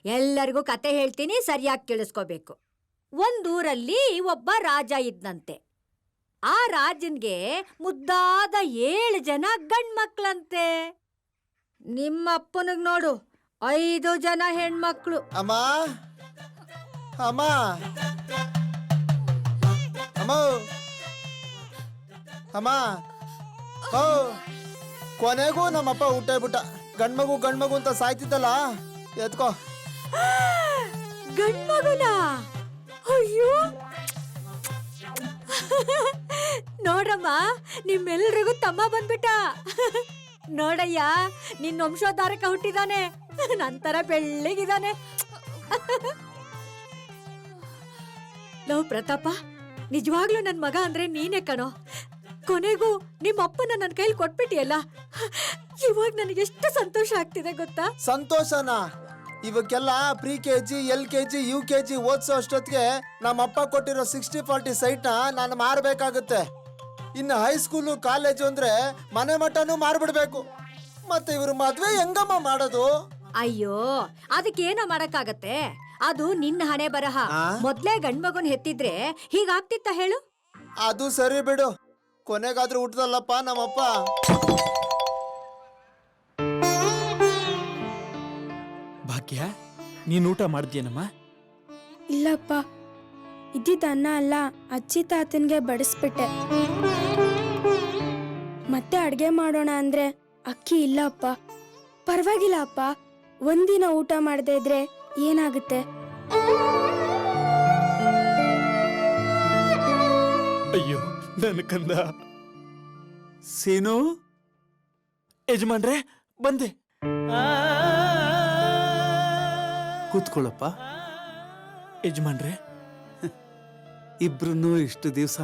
ಎಲ್ಲರಿಗೂ ಕತೆ ಹೇಳ್ತೀನಿ, ಸರಿಯಾಗಿ ಕೇಳಿಸ್ಕೋಬೇಕು. ಒಂದೂರಲ್ಲಿ ಒಬ್ಬ ರಾಜ ಇದ್ನಂತೆ. ಆ ರಾಜನ್ಗೆ ಮುದ್ದಾದ 7 ಜನ ಗಂಡ್ಮಕ್ಳಂತೆ. ನಿಮ್ಮಪ್ಪನಿಗೆ ನೋಡು 5 ಜನ ಹೆಣ್ಮಕ್ಳು. ಅಮ್ಮ ಅಮ್ಮ ಅಮ್ಮ ಅಮ್ಮ ಓ ಕೊನೆಗೂ ನಮ್ಮಪ್ಪ ಹುಟ್ಟೇಬಿಟ್ಟ. ಗಂಡ್ಮಗು ಅಂತ ಸಾಯ್ತಿದ್ದಲ್ಲ, ಎತ್ಕೋ. ಗಂಡ್ಮಗುನ? ಅಯ್ಯೋ ನೋಡ್ರಮ್ಮ, ನಿಮ್ಮೆಲ್ರಿಗೂ ತಮ್ಮ ಬಂದ್ಬಿಟ್ಟ. ನೋಡಯ್ಯ, ನಿನ್ನ ವಂಶೋದ್ಧಾರಕ ಹುಟ್ಟಿದಾನೆ, ನಂತರ ಬೆಳ್ಳಿಗಿದಾನೆ. ಲವ್ ಪ್ರತಾಪ, ನಿಜವಾಗ್ಲೂ ನನ್ ಮಗ ಅಂದ್ರೆ ನೀನೇ ಕಣೋ. ಕೊನೆಗೂ ನಿಮ್ಮಪ್ಪನ ನನ್ನ ಕೈಲಿ ಕೊಟ್ಬಿಟ್ಟಿಯಲ್ಲ, ಇವಾಗ ನನಗೆಷ್ಟು ಸಂತೋಷ ಆಗ್ತಿದೆ ಗೊತ್ತಾ? ಸಂತೋಷನಾ? ಇವಕ್ಕೆಲ್ಲ ಪ್ರಿ KG LKG UKG ಓದ್ಸೋ ಅಷ್ಟೊತ್ತಿಗೆ ನಮ್ಮಪ್ಪ ಕೊಟ್ಟಿರೋ 60-40 ಸೈಟ್ನ ನಾನು ಮಾರಬೇಕಾಗುತ್ತೆ. ಇನ್ನು ಹೈಸ್ಕೂಲು ಕಾಲೇಜು ಅಂದ್ರೆ ಮನೆ ಮಠನೂ ಮಾರ್ಬಿಡ್ಬೇಕು. ಮತ್ತೆ ಇವ್ರ ಮದ್ವೆ ಹೆಂಗಮ್ಮ ಮಾಡೋದು? ಅಯ್ಯೋ, ಅದಕ್ಕೇನೋ ಮಾಡಕ್ಕಾಗತ್ತೆ, ಅದು ನಿನ್ನ ಹಣೆ ಬರಹ. ಮೊದ್ಲೇ ಗಂಡ್ಮಗುನ್ ಹೆತ್ತಿದ್ರೆ ಹೀಗಾಗ್ತಿತ್ತ ಹೇಳು? ಅದು ಸರಿ ಬಿಡು, ಕೊನೆಗಾದ್ರೂ ಹುಟ್ಟದಲ್ಲಪ್ಪ ನಮ್ಮಪ್ಪ. ಭಾಗ್ಯ, ನೀನ್ ಊಟ ಮಾಡ್ದ್ಯೇನಮ್ಮ? ಇಲ್ಲಪ್ಪ, ಇದ್ದಿದ್ದ ಅನ್ನ ಅಲ್ಲ, ಅಜ್ಜಿ ತಾತನ್ಗೆ ಬಡಿಸ್ಬಿಟ್ಟೆ. ಮತ್ತೆ ಅಡ್ಗೆ ಮಾಡೋಣ ಅಂದ್ರೆ ಅಕ್ಕಿ ಇಲ್ಲ ಅಪ್ಪ. ಪರವಾಗಿಲ್ಲ ಅಪ್ಪ, ಒಂದಿನ ಊಟ ಮಾಡದೇ ಇದ್ರೆ ಏನಾಗುತ್ತೆ? ಅಯ್ಯೋ ನನ್ನ ಕಂದ. ಸೀನು, ಯಜಮಾನ್ರೆ ಬಂದೆ. ಕೂತ್ಕೊಳ್ಳಪ್ಪ. ಯಜಮಾನ್ರೆ, ಇಬ್ರು ಇಷ್ಟು ದಿವಸ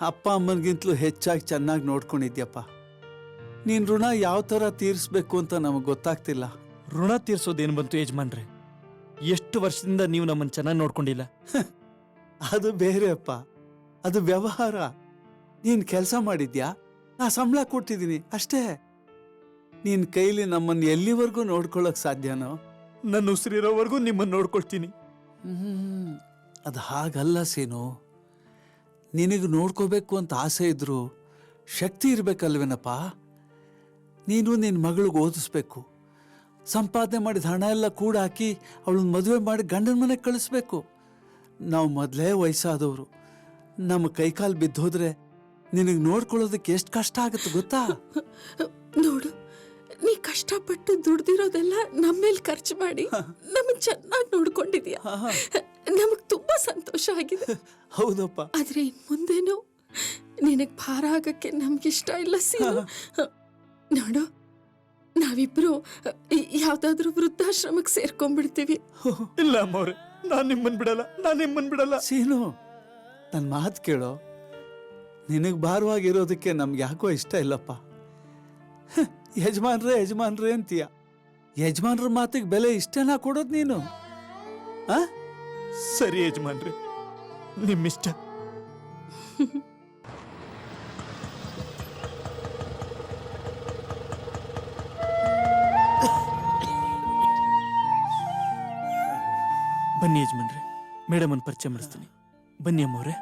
ಅಪ್ಪ ಅಮ್ಮನಿಗಿಂತಲೂ ಹೆಚ್ಚಾಗಿ ಚೆನ್ನಾಗಿ ನೋಡ್ಕೊಂಡಿದ್ಯಪ್ಪ. ನೀನ್ ಋಣ ಯಾವ ಥರ ತೀರಿಸ್ಬೇಕು ಅಂತ ನಮಗೆ ಗೊತ್ತಾಗ್ತಿಲ್ಲ. ಋಣ ತೀರ್ಸೋದೇನು ಬಂತು ಯಜಮಾನ್ರೆ? ಎಷ್ಟು ವರ್ಷದಿಂದ ನೀವು ನಮ್ಮನ್ನು ಚೆನ್ನಾಗಿ ನೋಡ್ಕೊಂಡಿಲ್ಲ. ಅದು ಬೇರೆ ಅಪ್ಪ, ಅದು ವ್ಯವಹಾರ. ನೀನ್ ಕೆಲಸ ಮಾಡಿದ್ಯಾ, ನಾ ಸಂಬಳ ಕೊಟ್ಟಿದ್ದೀನಿ ಅಷ್ಟೇ. ನೀನ್ ಕೈಲಿ ನಮ್ಮನ್ನು ಎಲ್ಲಿವರೆಗೂ ನೋಡ್ಕೊಳ್ಳೋಕ್ ಸಾಧ್ಯನೋ? ನನ್ನ ಉಸಿರಿರೋವರೆಗೂ ನಿಮ್ಮನ್ನು ನೋಡ್ಕೊಳ್ತೀನಿ. ಅದು ಹಾಗಲ್ಲ ಸೀನು. ನಿನಗೆ ನೋಡ್ಕೋಬೇಕು ಅಂತ ಆಸೆ ಇದ್ರು ಶಕ್ತಿ ಇರ್ಬೇಕಲ್ವೇನಪ್ಪ. ನೀನು ನಿನ್ನ ಮಗಳಿಗೆ ಓದಿಸ್ಬೇಕು, ಸಂಪಾದನೆ ಮಾಡಿದ ಹಣ ಎಲ್ಲ ಕೂಡ ಹಾಕಿ ಅವಳನ್ನ ಮದುವೆ ಮಾಡಿ ಗಂಡನ ಮನೆಗೆ ಕಳಿಸ್ಬೇಕು. ನಾವು ಮೊದಲೇ ವಯಸ್ಸಾದವರು, ನಮ್ಮ ಕೈಕಾಲು ಬಿದ್ದೋದ್ರೆ ನಿನಗೆ ನೋಡ್ಕೊಳ್ಳೋದಕ್ಕೆ ಎಷ್ಟು ಕಷ್ಟ ಆಗುತ್ತೆ ಗೊತ್ತಾ? ನೋಡು, ನೀ ಕಷ್ಟಪಟ್ಟು ದುಡ್ದಿರೋದೆಲ್ಲ ನಮ್ಮೇಲೆ ಖರ್ಚು ಮಾಡಿ ನಮಗ್ ಚೆನ್ನಾಗಿ ನೋಡ್ಕೊಂಡಿದ್ಯಾ. ನಮಗ್ ತುಂಬಾ ಸಂತೋಷ ಆಗಿದೆ. ಹೌದಪ್ಪ. ಆದ್ರೆ ಇನ್ ಮುಂದೇನು ನಿನಗ್ ಭಾರ ಆಗಕ್ಕೆ ನಮ್ಗಿಷ್ಟ ಇಲ್ಲ ಸೀನು. ನೋಡು, ನಾವಿಬ್ರು ಯಾವ್ದಾದ್ರು ವೃದ್ಧಾಶ್ರಮಕ್ಕೆ ಸೇರ್ಕೊಂಡ್ಬಿಡ್ತೀವಿ. ಇಲ್ಲ ಅಮ್ಮವ್ರೆ, ನಾನ್ ನಿಮ್ಮನ್ ಬಿಡಲ್ಲ. ಸೀನು, ನನ್ನ ಮಾತು ಕೇಳೋ. ನಿನಗೆ ಭಾರವಾಗಿರೋದಕ್ಕೆ ನಮ್ಗೆ ಯಾಕೋ ಇಷ್ಟ ಇಲ್ಲಪ್ಪ. ಯಜಮಾನ್ರೇ ಅಂತೀಯ. ಯಜಮಾನ್ರ ಮಾತಿಗೆ ಬೆಲೆ ಇಷ್ಟೇನಾ ಕೊಡೋದು ನೀನು? ಸರಿ ಯಜಮಾನ್ರೆ, ನಿಮ್ಮಿಷ್ಟ. ಬನ್ನಿ ಯಜಮಾನ್ರೆ, ಮೇಡಮ್ ಅನ್ನು ಪರಿಚಯ ಮಾಡಿಸ್ತೀನಿ. ಬನ್ನಿ ಅಮ್ಮವ್ರೆ.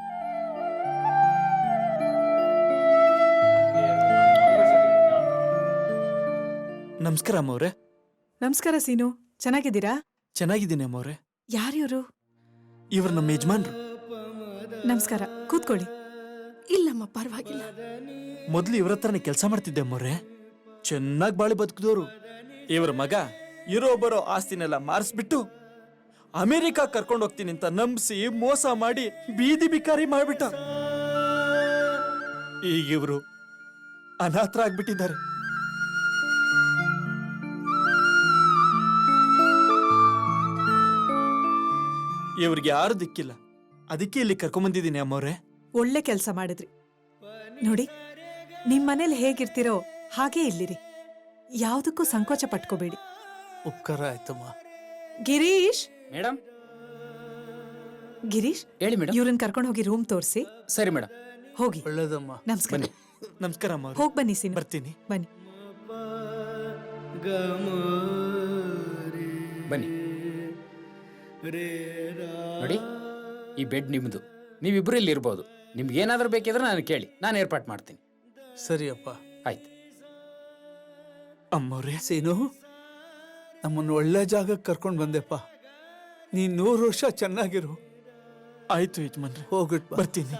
ನಮಸ್ಕಾರ ಅಮ್ಮವ್ರೆ. ನಮಸ್ಕಾರ ಸೀನು, ಚೆನ್ನಾಗಿದ್ದೀರಾ? ಚೆನ್ನಾಗಿದ್ದೀನಿ ಅಮ್ಮವ್ರೆ. ಯಾರಿವರು? ಇವರು ನಮ್ಮ ಯಜಮಾನ್ರು. ನಮಸ್ಕಾರ, ಕೂತ್ಕೊಳ್ಳಿ. ಇಲ್ಲಮ್ಮ, ಪರವಾಗಿಲ್ಲ. ಮೊದ್ಲು ಇವ್ರ ಹತ್ರನೇ ಕೆಲಸ ಮಾಡ್ತಿದ್ದೆ ಅಮ್ಮವ್ರೆ. ಚೆನ್ನಾಗಿ ಬಾಳಿ ಬದುಕಿದವರು. ಇವ್ರ ಮಗ ಇರೋ ಬರೋ ಆಸ್ತಿನೆಲ್ಲ ಮಾರಿಸ್ಬಿಟ್ಟು ಅಮೆರಿಕಾ ಕರ್ಕೊಂಡು ಹೋಗ್ತೀನಿ ಅಂತ ನಂಬಿಸಿ ಮೋಸ ಮಾಡಿ ಬೀದಿ ಬಿಕಾರಿ ಮಾಡ್ಬಿಟ್ಟ. ಈಗ ಇವರು ಅನಾಥರಾಗ್ಬಿಟ್ಟಿದ್ದಾರೆ. ಇವ್ರಿಗೆ ಯಾರು ದಿಕ್ಕಿಲ್ಲ, ಅದಕ್ಕೆ ಇಲ್ಲಿ ಕರ್ಕೊಂಬಂದಿದ್ದೀನಿ ಅಮ್ಮವ್ರೆ. ಒಳ್ಳೆ ಕೆಲಸ ಮಾಡಿದ್ರಿ. ನೋಡಿ, ನಿಮ್ ಮನೇಲಿ ಹೇಗಿರ್ತಿರೋ ಹಾಗೇ ಇಲ್ಲಿರಿ. ಯಾವುದಕ್ಕೂ ಸಂಕೋಚ ಪಟ್ಕೋಬೇಡಿ. ಉಪಕಾರ ಆಯ್ತಮ್ಮ. ಗಿರೀಶ್ ಮೇಡಮ್. ಗಿರೀಶ್, ಹೇಳಿ ಮೇಡಮ್. ಇವ್ರನ್ನ ಕರ್ಕೊಂಡು ಹೋಗಿ ರೂಮ್ ತೋರಿಸಿ. ಸರಿ ಮೇಡಮ್. ಹೋಗಿ. ಒಳ್ಳೇದಮ್ಮ. ನಮಸ್ಕಾರ. ನಮಸ್ಕಾರ ಅಮ್ಮ. ಹೋಗಿ ಬನ್ನಿ ಸೀನು. ಬರ್ತೀನಿ. ಬನ್ನಿ ಬನ್ನಿ. ನೋಡಿ, ಈ ಬೆಡ್ ನಿಮ್ಮದು. ನೀವಿಬ್ರು ಇಲ್ಲಿ ಇರ್ಬೋದು. ನಿಮ್ಗೆ ಏನಾದರೂ ಬೇಕಿದ್ರೆ ನಾನು ಕೇಳಿ, ನಾನು ಏರ್ಪಾಟ್ ಮಾಡ್ತೀನಿ. ಸರಿಯಪ್ಪ. ಆಯ್ತು. ಅಮ್ಮವ್ರೆ, ಸೀನು, ನಮ್ಮನ್ನು ಒಳ್ಳೆ ಜಾಗಕ್ಕೆ ಕರ್ಕೊಂಡು ಬಂದೆಪ್ಪ. ನೀನ್ 100 ವರ್ಷ ಚೆನ್ನಾಗಿರು. ಆಯ್ತು ಯಜಮಾನ್ರೆ, ಹೋಗ್ಬಿಟ್ ಬಾ. ಬರ್ತೀನಿ.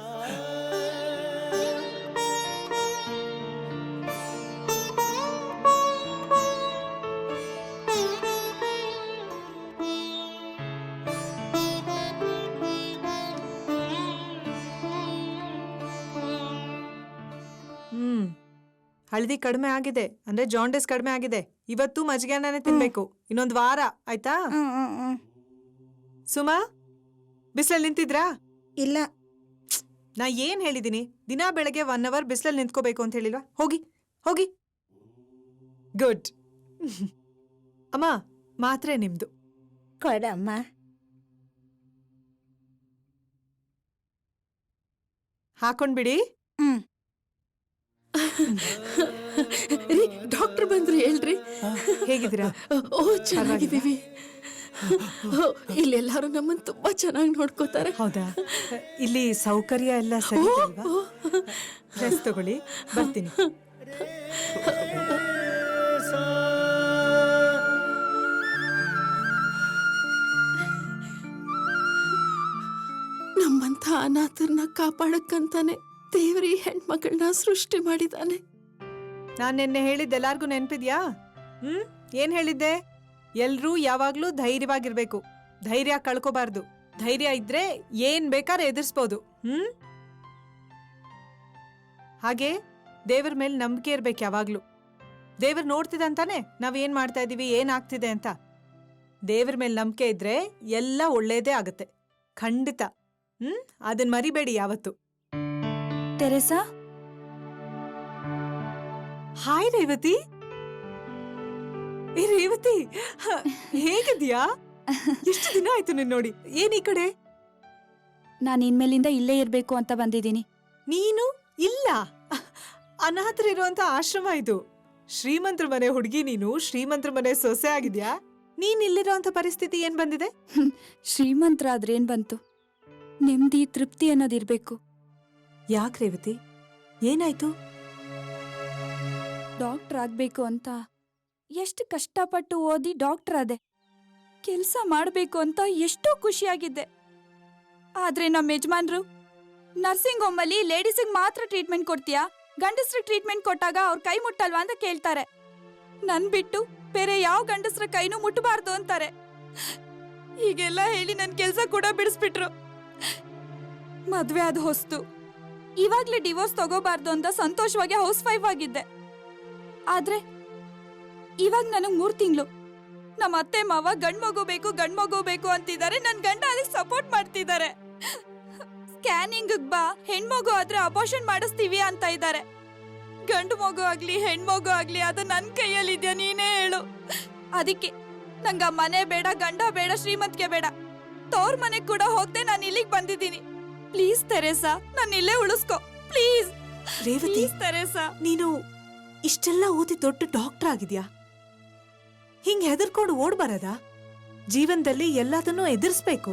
ಹಳದಿ ಕಡಿಮೆ ಆಗಿದೆ, ಅಂದ್ರೆ ಜಾಂಡಿಸ್ ಕಡಿಮೆ ಆಗಿದೆ. ಇವತ್ತು ಮಜ್ಜಿಗೆನೇ ತಿನ್ಬೇಕು, ಇನ್ನೊಂದು ವಾರ ಆಯ್ತಾ? ಸುಮಾ, ಬಿಸಿಲಲ್ಲಿ ನಿಂತಿದ್ರಾ? ಇಲ್ಲ. ನಾ ಏನ್ ಹೇಳಿದೀನಿ? ದಿನಾ ಬೆಳಗ್ಗೆ 1 ಅವರ್ ಬಿಸಿಲಲ್ಲಿ ನಿಂತ್ಕೋಬೇಕು ಅಂತ ಹೇಳಿಲ್ವಾ? ಹೋಗಿ ಹೋಗಿ. ಗುಡ್. ಅಮ್ಮ, ಮಾತ್ರೆ ನಿಮ್ದು. ಕೊಡಮ್ಮ. ಹಾಕೊಂಡ್ಬಿಡಿ. ರೀ, ಡಾಕ್ಟರ್ ಬಂದ್ರು, ಹೇಳ್ರಿ. ಹೇಗಿದ್ದೀರಾ? ಓ, ಚೆನ್ನಾಗಿದ್ದೀವಿ. ಇಲ್ಲೆಲ್ಲರೂ ನಮ್ಮನ್ನು ತುಂಬಾ ಚೆನ್ನಾಗಿ ನೋಡ್ಕೋತಾರೆ. ಹೌದಾ? ಇಲ್ಲಿ ಸೌಕರ್ಯ ಎಲ್ಲ ಸರಿ ಅಲ್ವಾ? ರೆಸ್ಟ್ ತಗೊಳ್ಳಿ, ಬರ್ತೀನಿ. ನಮ್ಮಂಥ ಅನಾಥರನ್ನ ಕಾಪಾಡಕ್ಕಂತಾನೆ ದೇವ್ರಿ ಹೆಣ್ಮಗಳನ್ನ ಸೃಷ್ಟಿ ಮಾಡಿದಾನೆ. ನಾನ್ ನಿನ್ನೆ ಹೇಳಿದ್ದೆಲ್ಲಾರ್ಗು ನೆನ್ಪಿದ್ಯಾ? ಏನ್ ಹೇಳಿದ್ದೆ? ಎಲ್ರೂ ಯಾವಾಗ್ಲೂ ಧೈರ್ಯವಾಗಿರ್ಬೇಕು, ಧೈರ್ಯ ಕಳ್ಕೋಬಾರ್ದು. ಧೈರ್ಯ ಇದ್ರೆ ಏನ್ ಬೇಕಾದ್ರೆ ಎದುರಿಸ್ಬೋದು. ಹಾಗೆ ದೇವ್ರ ಮೇಲೆ ನಂಬಿಕೆ ಇರ್ಬೇಕು ಯಾವಾಗ್ಲೂ. ದೇವ್ರ ನೋಡ್ತಿದಂತಾನೆ ನಾವೇನ್ ಮಾಡ್ತಾ ಇದೀವಿ, ಏನ್ ಆಗ್ತಿದೆ ಅಂತ. ದೇವ್ರ ಮೇಲೆ ನಂಬಿಕೆ ಇದ್ರೆ ಎಲ್ಲ ಒಳ್ಳೇದೇ ಆಗತ್ತೆ, ಖಂಡಿತ. ಅದನ್ ಮರಿಬೇಡಿ ಯಾವತ್ತು. Theresa, hi Revathi. ಏ ರೇವತಿ, ಹೇಗಿದ್ಯಾ? ಎಷ್ಟು ದಿನ ಆಯ್ತು ನಿನ್ ನೋಡಿ. ಏನ್ ಈ ಕಡೆ? ನಾನು ಇನ್ಮೇಲಿಂದ ಇಲ್ಲೇ ಇರ್ಬೇಕು ಅಂತ ಬಂದಿದ್ದೀನಿ. ನೀನು ಇಲ್ಲ, ಅನಾಥರಿರುವಂತ ಆಶ್ರಮ ಇದು. ಶ್ರೀಮಂತರ ಮನೆ ಹುಡುಗಿ ನೀನು, ಶ್ರೀಮಂತರ ಮನೆ ಸೊಸೆ ಆಗಿದ್ಯಾ? ನೀನ್ ಇಲ್ಲಿರೋಂಥ ಪರಿಸ್ಥಿತಿ ಏನ್ ಬಂದಿದೆ? ಶ್ರೀಮಂತರಾದ್ರೇನ್ ಬಂತು, ನೆಮ್ಮದಿ ತೃಪ್ತಿ ಅನ್ನೋದಿರ್ಬೇಕು. ಯಾಕೆ ರೇವತಿ, ಏನಾಯ್ತು? ಡಾಕ್ಟರ್ ಆಗ್ಬೇಕು ಅಂತ ಎಷ್ಟು ಕಷ್ಟಪಟ್ಟು ಓದಿ ಡಾಕ್ಟರ್ ಆದೆ. ಕೆಲಸ ಮಾಡಬೇಕು ಅಂತ ಎಷ್ಟೋ ಖುಷಿಯಾಗಿದ್ದೆ. ಆದ್ರೆ ನಮ್ಮ ಯಜಮಾನ್ರು, ನರ್ಸಿಂಗ್ ಹೋಮಲ್ಲಿ ಲೇಡೀಸಿಗೆ ಮಾತ್ರ ಟ್ರೀಟ್ಮೆಂಟ್ ಕೊಡ್ತೀಯಾ, ಗಂಡಸ್ರಿಗೆ ಟ್ರೀಟ್ಮೆಂಟ್ ಕೊಟ್ಟಾಗ ಅವ್ರ ಕೈ ಮುಟ್ಟಲ್ವಾ ಅಂತ ಕೇಳ್ತಾರೆ. ನನ್ ಬಿಟ್ಟು ಬೇರೆ ಯಾವ ಗಂಡಸ್ರ ಕೈನೂ ಮುಟ್ಟಬಾರ್ದು ಅಂತಾರೆ. ಹೀಗೆಲ್ಲ ಹೇಳಿ ನನ್ ಕೆಲ್ಸ ಕೂಡ ಬಿಡಿಸ್ಬಿಟ್ರು. ಮದ್ವೆ ಆದ ಹೊಸ್ತು, ಇವಾಗ್ಲೇ ಡಿವೋರ್ಸ್ ತಗೋಬಾರ್ದು ಅಂತ ಸಂತೋಷವಾಗಿ ಹೌಸ್ ವೈಫ್ ಆಗಿದ್ದೆ. ಆದ್ರೆ ಇವಾಗ ನನಗ್ 3 ತಿಂಗಳು. ನಮ್ಮ ಅತ್ತೆ ಮಾವ ಗಂಡ್ಮಗು ಬೇಕು ಅಂತಿದ್ದಾರೆ. ನನ್ ಗಂಡ ಅದಕ್ಕೆ ಸಪೋರ್ಟ್ ಮಾಡ್ತಿದ್ದಾರೆ. ಸ್ಕ್ಯಾನಿಂಗ್ ಬಾ, ಹೆಣ್ಮಗು ಆದ್ರೆ ಅಬೋಷನ್ ಮಾಡಿಸ್ತೀವಿ ಅಂತ ಇದ್ದಾರೆ. ಗಂಡು ಮಗು ಆಗ್ಲಿ ಹೆಣ್ಮಗು ಆಗ್ಲಿ ಅದು ನನ್ ಕೈಯಲ್ಲಿದ್ಯಾ, ನೀನೇ ಹೇಳು. ಅದಕ್ಕೆ ನಂಗ ಮನೆ ಬೇಡ, ಗಂಡ ಬೇಡ, ಶ್ರೀಮಂತಿಗೆ ಬೇಡ. ತವ್ರ ಮನೆಗ್ ಕೂಡ ಹೋಗ್ದೆ ನಾನು ಇಲ್ಲಿಗೆ ಬಂದಿದ್ದೀನಿ. ಪ್ಲೀಸ್ ತೆರೇಸಾ, ನನ್ನ ಇಲ್ಲೇ ಉಳಿಸ್ಕೊ ಪ್ಲೀಸ್. ರೇವತಿ, ತೆರೇಸಾ, ನೀನು ಇಷ್ಟೆಲ್ಲ ಓದಿ ದೊಡ್ಡ ಡಾಕ್ಟರ್ ಆಗಿದ್ಯಾ? ಹಿಂಗ್ ಹೆದರ್ಕೊಂಡು ಓಡ್ಬಾರದ? ಜೀವನದಲ್ಲಿ ಎಲ್ಲದನ್ನೂ ಎದುರಿಸ್ಬೇಕು.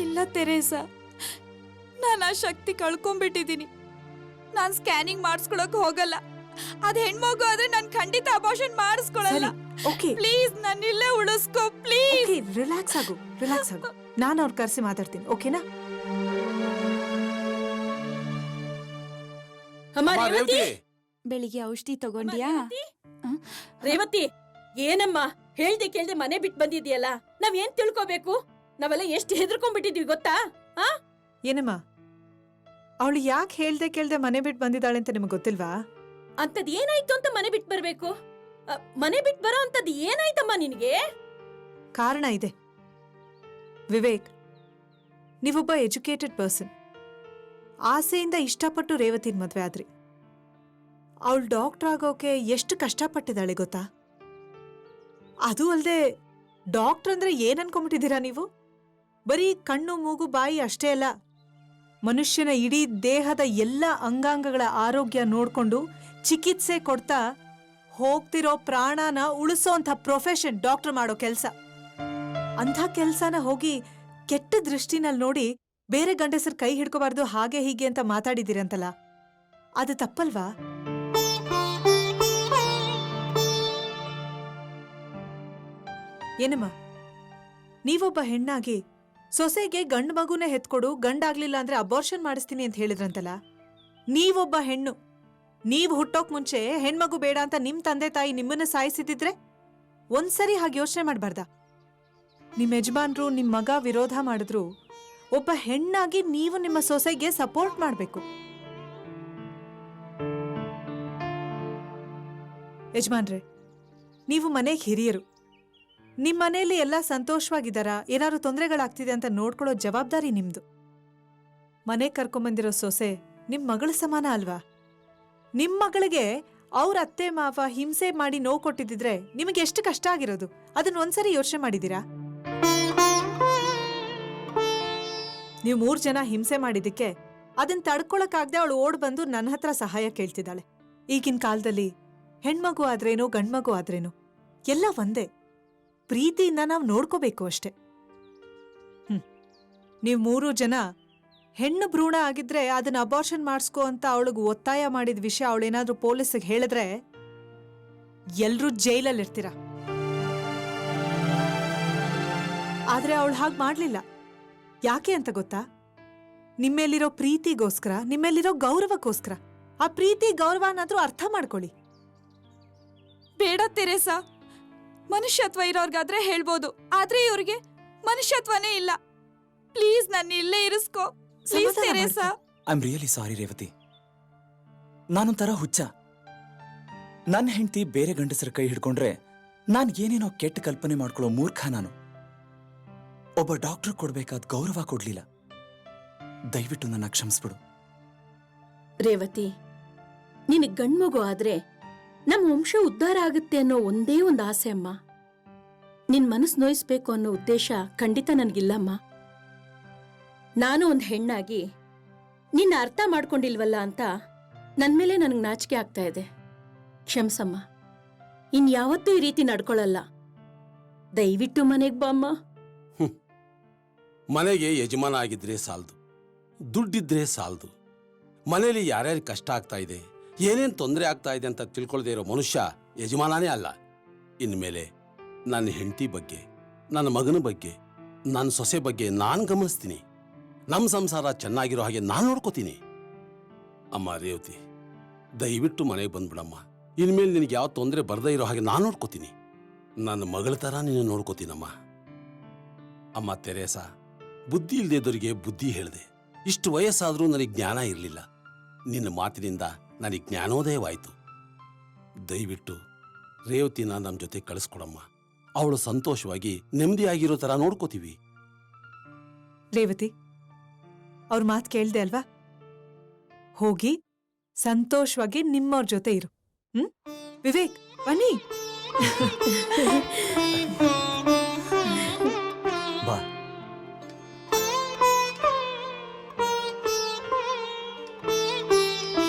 ಇಲ್ಲ ತೆರೇಸಾ, ನಾನು ಆ ಶಕ್ತಿ ಕಳ್ಕೊಂಡ್ಬಿಟ್ಟಿದ್ದೀನಿ. ನಾನ್ ಸ್ಕ್ಯಾನಿಂಗ್ ಮಾಡಿಸ್ಕೊಳಕ್ ಹೋಗಲ್ಲ. ಅದ್ ಹೆಣ್ಮಗು ಆದ್ರೆ ನಾನ್ ಖಂಡಿತ ಅಬೋಷನ್ ಮಾಡಿಸ್ಕೊಳಲ್ಲ. ಓಕೆ, ಪ್ಲೀಸ್ ನನ್ನ ಇಲ್ಲೇ ಉಳಿಸ್ಕೊ ಪ್ಲೀಸ್. ರಿಲ್ಯಾಕ್ಸ್ ಆಗು. ನಾನು ಅವ್ರ ಕರ್ಸಿ ಮಾತಾಡ್ತೀನಿ, ಓಕೆನಾ? ಬೆಳಿಗ್ಗೆ ಔಷಧಿ ತಗೊಂಡ್ಯಾ? ರೇವತಿ, ಏನಮ್ಮ ಹೇಳ್ದೆ ಕೇಳ್ದೆ ಮನೆ ಬಿಟ್ಟು ಬಂದಿದ್ಯಲ್ಲ, ನಾವ್ ಏನ್ ತಿಳ್ಕೋಬೇಕು? ನಾವೆಲ್ಲ ಎಷ್ಟು ಹೆದರ್ಕೊಂಡ್ಬಿಟ್ಟಿದ್ವಿ ಗೊತ್ತಾ? ಏನಮ್ಮ, ಅವಳು ಯಾಕೆ ಹೇಳ್ದೆ ಕೇಳ್ದೆ ಮನೆ ಬಿಟ್ಟು ಬಂದಿದ್ದಾಳೆ ಅಂತ ನಿಮಗೆ ಗೊತ್ತಿಲ್ವಾ? ಅಂತದ್ ಏನಾಯ್ತು ಅಂತ ಮನೆ ಬಿಟ್ಟು ಬರ್ಬೇಕು? ಮನೆ ಬಿಟ್ಟು ಬರೋ ಅಂತದ್ ಏನಾಯ್ತಮ್ಮ ನಿನ್ಗೆ? ಕಾರಣ ಇದೆ ವಿವೇಕ್. ನೀವೊಬ್ಬ educated person. ಆಸೆಯಿಂದ ಇಷ್ಟಪಟ್ಟು ರೇವತಿನ ಮದ್ವೆ ಆದ್ರಿ. ಅವಳು ಡಾಕ್ಟರ್ ಆಗೋಕೆ ಎಷ್ಟು ಕಷ್ಟಪಟ್ಟಿದ್ದಾಳೆ ಗೊತ್ತಾ? ಅದು ಅಲ್ಲದೆ ಡಾಕ್ಟರ್ ಅಂದ್ರೆ ಏನ್ ಅನ್ಕೊಂಡ್ಬಿಟ್ಟಿದ್ದೀರಾ ನೀವು? ಬರೀ ಕಣ್ಣು ಮೂಗು ಬಾಯಿ ಅಷ್ಟೇ ಅಲ್ಲ, ಮನುಷ್ಯನ ಇಡೀ ದೇಹದ ಎಲ್ಲ ಅಂಗಾಂಗಗಳ ಆರೋಗ್ಯ ನೋಡ್ಕೊಂಡು ಚಿಕಿತ್ಸೆ ಕೊಡ್ತಾ ಹೋಗ್ತಿರೋ ಪ್ರಾಣನ ಉಳಿಸೋಂಥ ಪ್ರೊಫೆಷನ್ ಡಾಕ್ಟರ್ ಮಾಡೋ ಕೆಲಸ. ಅಂಥ ಕೆಲ್ಸನ ಹೋಗಿ ಕೆಟ್ಟ ದೃಷ್ಟಿನಲ್ಲಿ ನೋಡಿ ಬೇರೆ ಗಂಡಸರ್ ಕೈ ಹಿಡ್ಕೋಬಾರ್ದು ಹಾಗೆ ಹೀಗೆ ಅಂತ ಮಾತಾಡಿದಿರಂತಲ್ಲ, ಅದು ತಪ್ಪಲ್ವಾ? ಏನಮ್ಮ, ನೀವೊಬ್ಬ ಹೆಣ್ಣಾಗಿ ಸೊಸೆಗೆ ಗಂಡು ಮಗುನೇ ಹೆತ್ಕೊಡು, ಗಂಡಾಗ್ಲಿಲ್ಲ ಅಂದ್ರೆ ಅಬೋರ್ಷನ್ ಮಾಡಿಸ್ತೀನಿ ಅಂತ ಹೇಳಿದ್ರಂತಲ್ಲ. ನೀವೊಬ್ಬ ಹೆಣ್ಣು, ನೀವು ಹುಟ್ಟೋಕ್ ಮುಂಚೆ ಹೆಣ್ಮಗು ಬೇಡ ಅಂತ ನಿಮ್ ತಂದೆ ತಾಯಿ ನಿಮ್ಮನ್ನ ಸಾಯಿಸಿದಿದ್ರೆ ಒಂದ್ಸರಿ ಹಾಗೆ ಯೋಚನೆ ಮಾಡ್ಬಾರ್ದ? ನಿಮ್ ಯಜಮಾನ್ರು ನಿಮ್ ಮಗ ವಿರೋಧ ಮಾಡಿದ್ರು ಒಬ್ಬ ಹೆಣ್ಣಾಗಿ ನೀವು ನಿಮ್ಮ ಸೊಸೆಗೆ ಸಪೋರ್ಟ್ ಮಾಡ್ಬೇಕು. ಯಜಮಾನ್ರೆ, ನೀವು ಮನೆಗೆ ಹಿರಿಯರು. ನಿಮ್ ಮನೆಯಲ್ಲಿ ಎಲ್ಲ ಸಂತೋಷವಾಗಿದ್ದಾರಾ, ಏನಾದ್ರು ತೊಂದರೆಗಳಾಗ್ತಿದೆ ಅಂತ ನೋಡ್ಕೊಳ್ಳೋ ಜವಾಬ್ದಾರಿ ನಿಮ್ದು. ಮನೆಗೆ ಕರ್ಕೊಂಬಂದಿರೋ ಸೊಸೆ ನಿಮ್ ಮಗಳ ಸಮಾನ ಅಲ್ವಾ? ನಿಮ್ ಮಗಳಿಗೆ ಅವ್ರ ಅತ್ತೆ ಮಾವ ಹಿಂಸೆ ಮಾಡಿ ನೋವು ಕೊಟ್ಟಿದ್ರೆ ನಿಮಗೆ ಎಷ್ಟು ಕಷ್ಟ ಆಗಿರೋದು, ಅದನ್ನ ಒಂದ್ಸರಿ ಯೋಚನೆ ಮಾಡಿದೀರಾ? ನೀವು 3 ಜನ ಹಿಂಸೆ ಮಾಡಿದಕ್ಕೆ ಅದನ್ನ ತಡ್ಕೊಳಕ್ಕಾಗ್ದೆ ಅವಳು ಓಡ್ ಬಂದು ನನ್ನ ಹತ್ರ ಸಹಾಯ ಕೇಳ್ತಿದ್ದಾಳೆ. ಈಗಿನ ಕಾಲದಲ್ಲಿ ಹೆಣ್ಮಗು ಆದ್ರೇನು ಗಂಡ್ಮಗು ಆದ್ರೇನು ಎಲ್ಲ ಒಂದೇ. ಪ್ರೀತಿಯಿಂದ ನಾವು ನೋಡ್ಕೋಬೇಕು ಅಷ್ಟೆ. ನೀವು 3 ಜನ ಹೆಣ್ಣು ಭ್ರೂಣ ಆಗಿದ್ರೆ ಅದನ್ನ ಅಬಾರ್ಷನ್ ಮಾಡಿಸ್ಕೋ ಅಂತ ಅವಳಿಗೆ ಒತ್ತಾಯ ಮಾಡಿದ ವಿಷಯ ಅವಳೇನಾದ್ರೂ ಪೊಲೀಸಿಗೆ ಹೇಳಿದ್ರೆ ಎಲ್ರೂ ಜೈಲಲ್ಲಿರ್ತೀರ. ಆದ್ರೆ ಅವಳು ಹಾಗೆ ಮಾಡ್ಲಿಲ್ಲ. ಯಾಕೆ ಅಂತ ಗೊತ್ತಾ? ನಿಮ್ಮೇಲಿರೋ ಪ್ರೀತಿಗೋಸ್ಕರ, ನಿಮ್ಮೇಲಿರೋ ಗೌರವಕ್ಕೋಸ್ಕರ. ಆ ಪ್ರೀತಿ ಗೌರವನಾದ್ರೂ ಅರ್ಥ ಮಾಡ್ಕೊಳ್ಳಿ. ಬೇಡ ತೆರೇಸಾ, ಮನುಷ್ಯತ್ವ ಇರೋರ್ಗಾದ್ರೆ ಹೇಳ್ಬೋದು, ಆದ್ರೆ ಇವ್ರಿಗೆ ಮನುಷ್ಯತ್ವನೇ ಇಲ್ಲ. ಪ್ಲೀಸ್ ನನ್ನ ಇಲ್ಲೇ ಇರಿಸ್ಕೋ please Teresa. I am really sorry Revathi. ನಾನೊಂಥರ ಹುಚ್ಚ. ನನ್ನ ಹೆಂಡತಿ ಬೇರೆ ಗಂಡಸರ ಕೈ ಹಿಡ್ಕೊಂಡ್ರೆ ನಾನು ಏನೇನೋ ಕೆಟ್ಟ ಕಲ್ಪನೆ ಮಾಡ್ಕೊಳ್ಳೋ ಮೂರ್ಖ ನಾನು. ಒಬ್ಬ ಡಾಕ್ಟರ್ ಕೊಡ್ಬೇಕಾದ ಗೌರವ ಕೊಡ್ಲಿಲ್ಲ. ದಯವಿಟ್ಟು ನನ್ನ ಕ್ಷಮಿಸ್ಬಿಡು. ರೇವತಿ, ನಿನಗ್ ಗಂಡ್ಮಗು ಆದ್ರೆ ನಮ್ಮ ವಂಶ ಉದ್ಧಾರ ಆಗುತ್ತೆ ಅನ್ನೋ ಒಂದೇ ಒಂದು ಆಸೆ ಅಮ್ಮ. ನಿನ್ ಮನಸ್ಸು ನೋಯಿಸ್ಬೇಕು ಅನ್ನೋ ಉದ್ದೇಶ ಖಂಡಿತ ನನ್ಗಿಲ್ಲಮ್ಮ. ನಾನು ಒಂದು ಹೆಣ್ಣಾಗಿ ನಿನ್ನ ಅರ್ಥ ಮಾಡ್ಕೊಂಡಿಲ್ವಲ್ಲ ಅಂತ ನನ್ಮೇಲೆ ನನಗೆ ನಾಚಿಕೆ ಆಗ್ತಾ ಇದೆ. ಕ್ಷಮ್ಸಮ್ಮ, ಇನ್ಯಾವತ್ತೂ ಈ ರೀತಿ ನಡ್ಕೊಳಲ್ಲ. ದಯವಿಟ್ಟು ಮನೆಗೆ ಬಾ ಅಮ್ಮ. ಮನೆಗೆ ಯಜಮಾನ ಆಗಿದ್ರೆ ಸಾಲದು, ದುಡ್ಡಿದ್ರೆ ಸಾಲದು. ಮನೇಲಿ ಯಾರ್ಯಾರು ಕಷ್ಟ ಆಗ್ತಾ ಇದೆ, ಏನೇನು ತೊಂದರೆ ಆಗ್ತಾ ಇದೆ ಅಂತ ತಿಳ್ಕೊಳ್ದೇ ಇರೋ ಮನುಷ್ಯ ಯಜಮಾನನೇ ಅಲ್ಲ. ಇನ್ಮೇಲೆ ನನ್ನ ಹೆಂಡತಿ ಬಗ್ಗೆ, ನನ್ನ ಮಗನ ಬಗ್ಗೆ, ನನ್ನ ಸೊಸೆ ಬಗ್ಗೆ ನಾನು ಗಮನಿಸ್ತೀನಿ. ನಮ್ಮ ಸಂಸಾರ ಚೆನ್ನಾಗಿರೋ ಹಾಗೆ ನಾನು ನೋಡ್ಕೋತೀನಿ. ಅಮ್ಮ ರೇವತಿ, ದಯವಿಟ್ಟು ಮನೆಗೆ ಬಂದ್ಬಿಡಮ್ಮ. ಇನ್ಮೇಲೆ ನಿನಗೆ ಯಾವ ತೊಂದರೆ ಬರದೇ ಇರೋ ಹಾಗೆ ನಾನು ನೋಡ್ಕೋತೀನಿ. ನನ್ನ ಮಗಳ ಥರ ನೀನು ನೋಡ್ಕೋತೀನಮ್ಮ. ಅಮ್ಮ ತೆರೇಸಾ, ಬುದ್ಧಿ ಇಲ್ಲದೇದವರಿಗೆ ಬುದ್ಧಿ ಹೇಳಿದೆ. ಇಷ್ಟು ವಯಸ್ಸಾದರೂ ನನಗೆ ಜ್ಞಾನ ಇರಲಿಲ್ಲ. ನಿನ್ನ ಮಾತಿನಿಂದ ನನಗೆ ಜ್ಞಾನೋದಯವಾಯಿತು. ದಯವಿಟ್ಟು ರೇವತಿನ ನಮ್ಮ ಜೊತೆ ಕಳಿಸ್ಕೊಡಮ್ಮ. ಅವಳು ಸಂತೋಷವಾಗಿ ನೆಮ್ಮದಿಯಾಗಿರೋ ಥರ ನೋಡ್ಕೋತೀವಿ. ರೇವತಿ, ಅವ್ರ ಮಾತು ಕೇಳ್ದೆ ಅಲ್ವಾ? ಹೋಗಿ ಸಂತೋಷವಾಗಿ ನಿಮ್ಮವ್ರ ಜೊತೆ ಇರು. ವಿವೇಕ್, ಬನ್ನಿ.